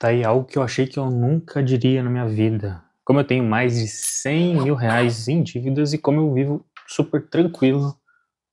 Tá aí algo que eu achei que eu nunca diria na minha vida. Como eu tenho mais de 100 mil reais em dívidas e como eu vivo super tranquilo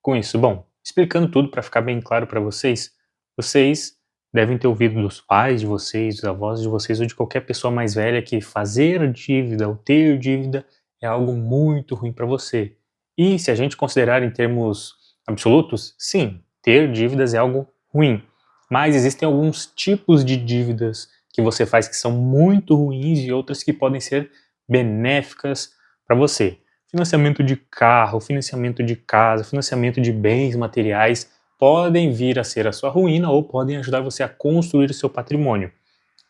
com isso. Bom, explicando tudo para ficar bem claro para vocês, vocês devem ter ouvido dos pais de vocês, dos avós de vocês ou de qualquer pessoa mais velha que fazer dívida ou ter dívida é algo muito ruim para você. E se a gente considerar em termos absolutos, sim, ter dívidas é algo ruim. Mas existem alguns tipos de dívidas que você faz que são muito ruins e outras que podem ser benéficas para você. Financiamento de carro, financiamento de casa, financiamento de bens materiais podem vir a ser a sua ruína ou podem ajudar você a construir o seu patrimônio.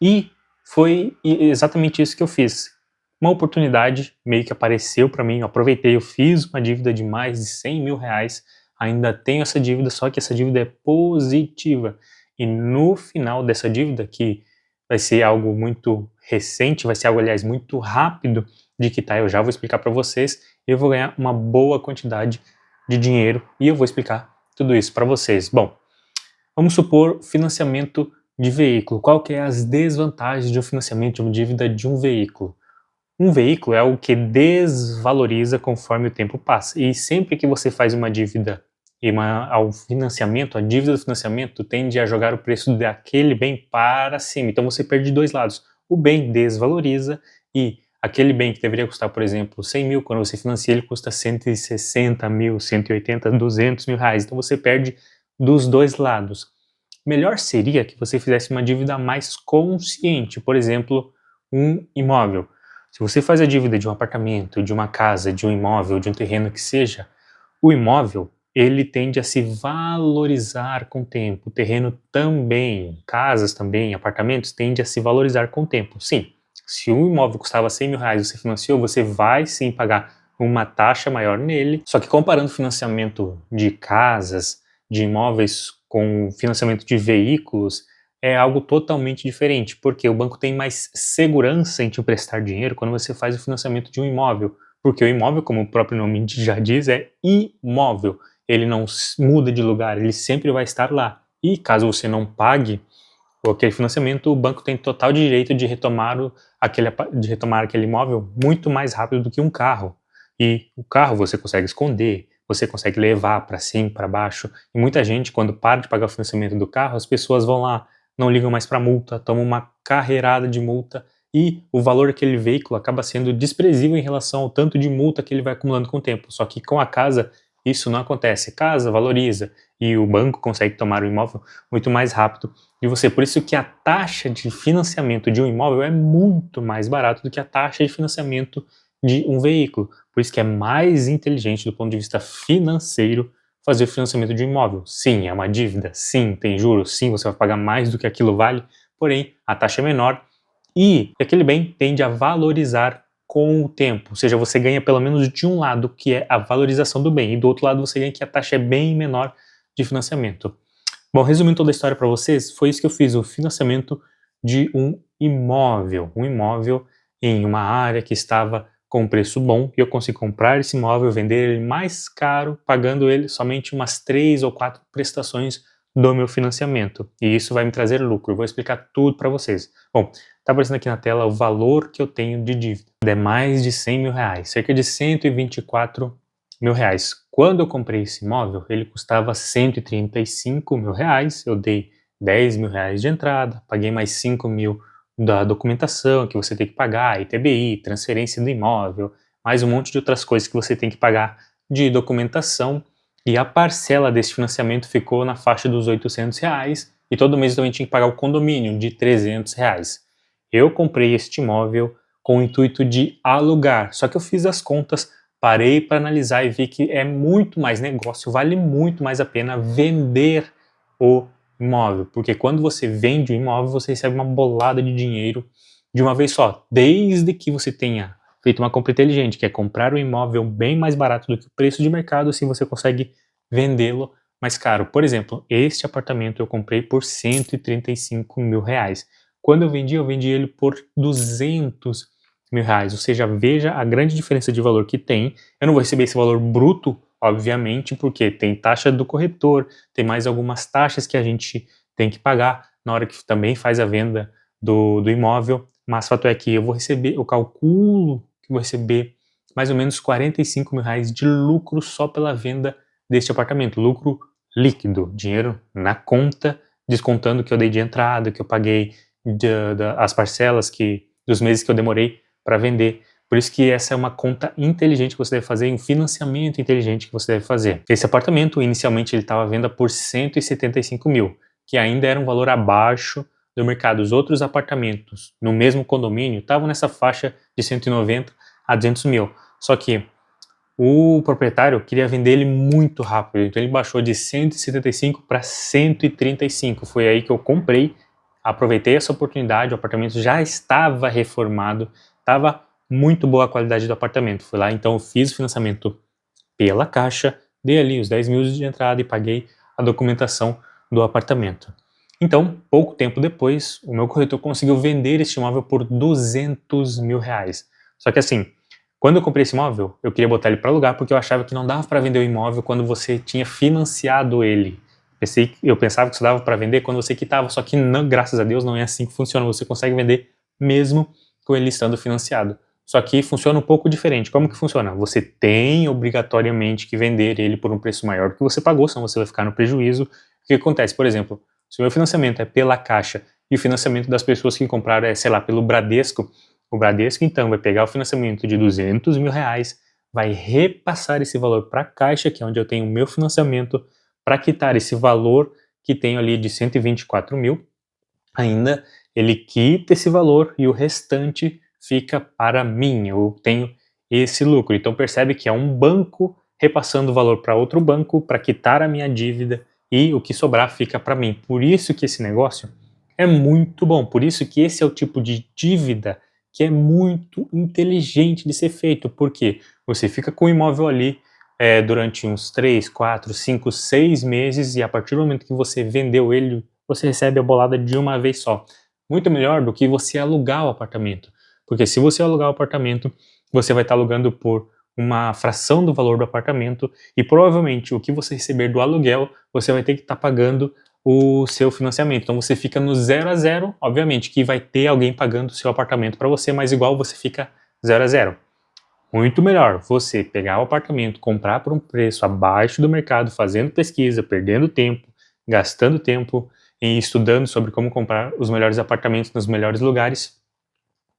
E foi exatamente isso que eu fiz. Uma oportunidade meio que apareceu para mim, eu aproveitei, eu fiz uma dívida de mais de 100 mil reais, ainda tenho essa dívida, só que essa dívida é positiva. E no final dessa dívida, que vai ser algo muito recente, vai ser algo, aliás, muito rápido de quitar, eu já vou explicar para vocês, eu vou ganhar uma boa quantidade de dinheiro e eu vou explicar tudo isso para vocês. Bom, vamos supor financiamento de veículo. Qual que é as desvantagens de um financiamento de uma dívida de um veículo? Um veículo é algo que desvaloriza conforme o tempo passa. E sempre que você faz uma dívida e ao financiamento, a dívida do financiamento tende a jogar o preço daquele bem para cima. Então você perde de dois lados. O bem desvaloriza e aquele bem que deveria custar, por exemplo, 100 mil, quando você financia ele custa 160 mil, 180, 200 mil reais. Então você perde dos dois lados. Melhor seria que você fizesse uma dívida mais consciente, por exemplo, um imóvel. Se você faz a dívida de um apartamento, de uma casa, de um imóvel, de um terreno que seja, o imóvel, ele tende a se valorizar com o tempo. O terreno também, casas também, apartamentos, tende a se valorizar com o tempo. Sim, se um imóvel custava 100 mil reais e você financiou, você vai sim pagar uma taxa maior nele. Só que comparando o financiamento de casas, de imóveis com financiamento de veículos, é algo totalmente diferente, porque o banco tem mais segurança em te emprestar dinheiro quando você faz o financiamento de um imóvel, porque o imóvel, como o próprio nome já diz, é imóvel, ele não muda de lugar, ele sempre vai estar lá, e caso você não pague aquele financiamento, o banco tem total direito de retomar aquele imóvel muito mais rápido do que um carro, e o carro você consegue esconder, você consegue levar para cima, para baixo, e muita gente, quando para de pagar o financiamento do carro, as pessoas vão lá, não ligam mais para multa, tomam uma carreirada de multa e o valor daquele veículo acaba sendo desprezível em relação ao tanto de multa que ele vai acumulando com o tempo. Só que com a casa isso não acontece. A casa valoriza e o banco consegue tomar o imóvel muito mais rápido de você. Por isso que a taxa de financiamento de um imóvel é muito mais barato do que a taxa de financiamento de um veículo. Por isso que é mais inteligente do ponto de vista financeiro fazer o financiamento de um imóvel. Sim, é uma dívida, sim, tem juros, sim, você vai pagar mais do que aquilo vale, porém a taxa é menor e aquele bem tende a valorizar com o tempo, ou seja, você ganha pelo menos de um lado, que é a valorização do bem, e do outro lado você ganha que a taxa é bem menor de financiamento. Bom, resumindo toda a história para vocês, foi isso que eu fiz, o financiamento de um imóvel em uma área que estava com um preço bom, e eu consegui comprar esse imóvel, vender ele mais caro, pagando ele somente umas 3 ou 4 prestações do meu financiamento. E isso vai me trazer lucro, eu vou explicar tudo para vocês. Bom, está aparecendo aqui na tela o valor que eu tenho de dívida. É mais de 100 mil reais, cerca de 124 mil reais. Quando eu comprei esse imóvel, ele custava 135 mil reais, eu dei 10 mil reais de entrada, paguei mais 5 mil da documentação que você tem que pagar, ITBI, transferência do imóvel, mais um monte de outras coisas que você tem que pagar de documentação, e a parcela desse financiamento ficou na faixa dos 800 reais, e todo mês eu também tinha que pagar o condomínio de 300 reais. Eu comprei este imóvel com o intuito de alugar, só que eu fiz as contas, parei para analisar e vi que é muito mais negócio, vale muito mais a pena vender o imóvel, porque quando você vende o imóvel, você recebe uma bolada de dinheiro de uma vez só, desde que você tenha feito uma compra inteligente, que é comprar o imóvel bem mais barato do que o preço de mercado, assim você consegue vendê-lo mais caro. Por exemplo, este apartamento eu comprei por 135 mil reais. Quando eu vendi ele por 200 mil reais, ou seja, veja a grande diferença de valor que tem. Eu não vou receber esse valor bruto, obviamente, porque tem taxa do corretor, tem mais algumas taxas que a gente tem que pagar na hora que também faz a venda do imóvel, mas fato é que eu calculo que vou receber mais ou menos R$ 45.000 de lucro só pela venda deste apartamento, lucro líquido, dinheiro na conta, descontando que eu dei de entrada, que eu paguei as parcelas dos meses que eu demorei para vender. Por isso que essa é uma conta inteligente que você deve fazer, um financiamento inteligente que você deve fazer. Esse apartamento, inicialmente, ele estava à venda por 175 mil, que ainda era um valor abaixo do mercado. Os outros apartamentos no mesmo condomínio estavam nessa faixa de 190 a 200 mil. Só que o proprietário queria vender ele muito rápido, então ele baixou de 175 para 135. Foi aí que eu comprei, aproveitei essa oportunidade, o apartamento já estava reformado, estava muito boa a qualidade do apartamento. Fui lá, então eu fiz o financiamento pela Caixa, dei ali os 10 mil de entrada e paguei a documentação do apartamento. Então, pouco tempo depois, o meu corretor conseguiu vender este imóvel por R$ 200.000. Só que assim, quando eu comprei esse imóvel, eu queria botar ele para alugar porque eu achava que não dava para vender o imóvel quando você tinha financiado ele. Eu pensava que só dava para vender quando você quitava, só que não, graças a Deus não é assim que funciona. Você consegue vender mesmo com ele estando financiado. Só que funciona um pouco diferente. Como que funciona? Você tem obrigatoriamente que vender ele por um preço maior do que você pagou, senão você vai ficar no prejuízo. O que acontece? Por exemplo, se o meu financiamento é pela Caixa e o financiamento das pessoas que compraram é, sei lá, pelo Bradesco, o Bradesco então vai pegar o financiamento de R$ 200.000, vai repassar esse valor para a Caixa, que é onde eu tenho o meu financiamento, para quitar esse valor que tenho ali de 124 mil, ainda ele quita esse valor e o restante fica para mim, eu tenho esse lucro. Então percebe que é um banco repassando o valor para outro banco para quitar a minha dívida e o que sobrar fica para mim. Por isso que esse negócio é muito bom, por isso que esse é o tipo de dívida que é muito inteligente de ser feito, porque você fica com o imóvel ali durante uns 3, 4, 5, 6 meses e a partir do momento que você vendeu ele, você recebe a bolada de uma vez só. Muito melhor do que você alugar o apartamento. Porque se você alugar o apartamento, você vai estar alugando por uma fração do valor do apartamento e provavelmente o que você receber do aluguel, você vai ter que estar pagando o seu financiamento. Então você fica no 0 a 0, obviamente que vai ter alguém pagando o seu apartamento para você, mas igual você fica 0 a 0. Muito melhor você pegar o apartamento, comprar por um preço abaixo do mercado, fazendo pesquisa, perdendo tempo, gastando tempo e estudando sobre como comprar os melhores apartamentos nos melhores lugares.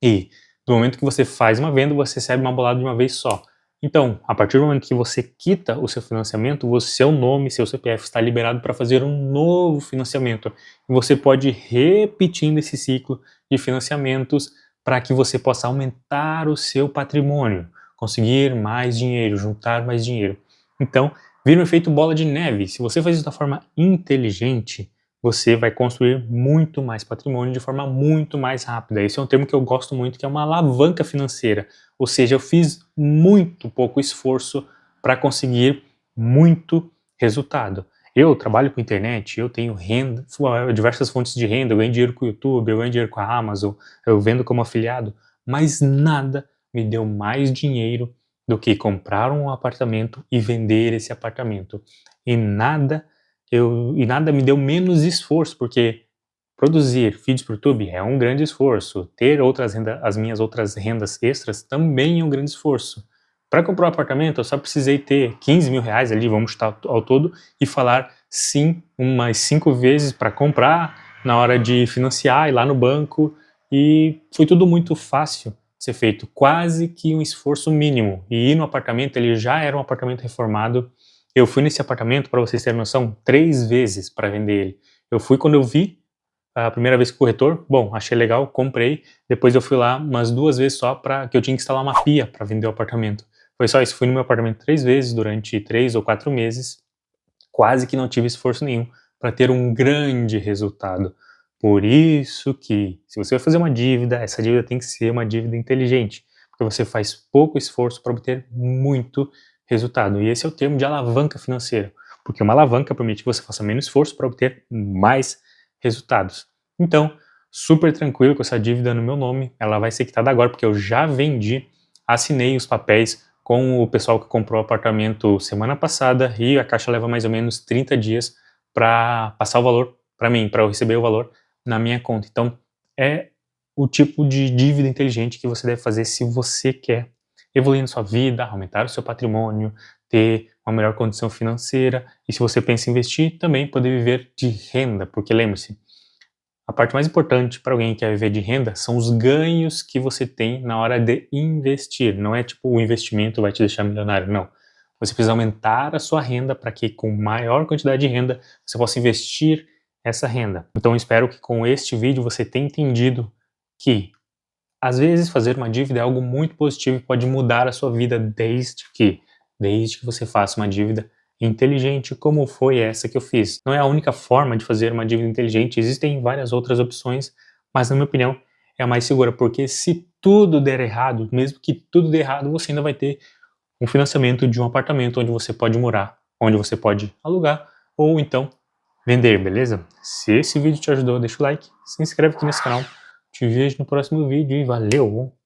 E no momento que você faz uma venda, você recebe uma bolada de uma vez só. Então, a partir do momento que você quita o seu financiamento, o seu nome, seu CPF está liberado para fazer um novo financiamento. E você pode ir repetindo esse ciclo de financiamentos para que você possa aumentar o seu patrimônio, conseguir mais dinheiro, juntar mais dinheiro. Então, vira um efeito bola de neve. Se você faz isso da forma inteligente, você vai construir muito mais patrimônio de forma muito mais rápida. Esse é um termo que eu gosto muito, que é uma alavanca financeira. Ou seja, eu fiz muito pouco esforço para conseguir muito resultado. Eu trabalho com internet, eu tenho renda, diversas fontes de renda, eu ganho dinheiro com o YouTube, eu ganho dinheiro com a Amazon, eu vendo como afiliado, mas nada me deu mais dinheiro do que comprar um apartamento e vender esse apartamento. E nada me deu menos esforço, porque produzir vídeos para o YouTube é um grande esforço, ter as minhas outras rendas extras também é um grande esforço. Para comprar um apartamento, eu só precisei ter R$ 15.000 ali, vamos chutar ao todo, e falar sim umas 5 vezes para comprar, na hora de financiar, ir lá no banco, e foi tudo muito fácil de ser feito, quase que um esforço mínimo. E ir no apartamento, ele já era um apartamento reformado. Eu fui nesse apartamento, para vocês terem noção, 3 vezes para vender ele. Eu fui quando eu vi a primeira vez com o corretor, bom, achei legal, comprei. Depois eu fui lá umas 2 vezes só para que eu tinha que instalar uma pia para vender o apartamento. Foi só isso, fui no meu apartamento 3 vezes durante 3 ou 4 meses, quase que não tive esforço nenhum para ter um grande resultado. Por isso que, se você vai fazer uma dívida, essa dívida tem que ser uma dívida inteligente, porque você faz pouco esforço para obter muito resultado. E esse é o termo de alavanca financeira, porque uma alavanca permite que você faça menos esforço para obter mais resultados. Então, super tranquilo com essa dívida no meu nome, ela vai ser quitada agora, porque eu já vendi, assinei os papéis com o pessoal que comprou o apartamento semana passada e a Caixa leva mais ou menos 30 dias para passar o valor para mim, para eu receber o valor na minha conta. Então, é o tipo de dívida inteligente que você deve fazer se você quer evoluir na sua vida, aumentar o seu patrimônio, ter uma melhor condição financeira e, se você pensa em investir, também poder viver de renda, porque lembre-se, a parte mais importante para alguém que quer viver de renda são os ganhos que você tem na hora de investir. Não é tipo o investimento vai te deixar milionário, não. Você precisa aumentar a sua renda para que com maior quantidade de renda você possa investir essa renda. Então eu espero que com este vídeo você tenha entendido que às vezes fazer uma dívida é algo muito positivo e pode mudar a sua vida desde que você faça uma dívida inteligente, como foi essa que eu fiz. Não é a única forma de fazer uma dívida inteligente, existem várias outras opções, mas na minha opinião é a mais segura, porque se tudo der errado, mesmo que tudo dê errado, você ainda vai ter um financiamento de um apartamento onde você pode morar, onde você pode alugar ou então vender, beleza? Se esse vídeo te ajudou, deixa o like, se inscreve aqui nesse canal, te vejo no próximo vídeo e valeu!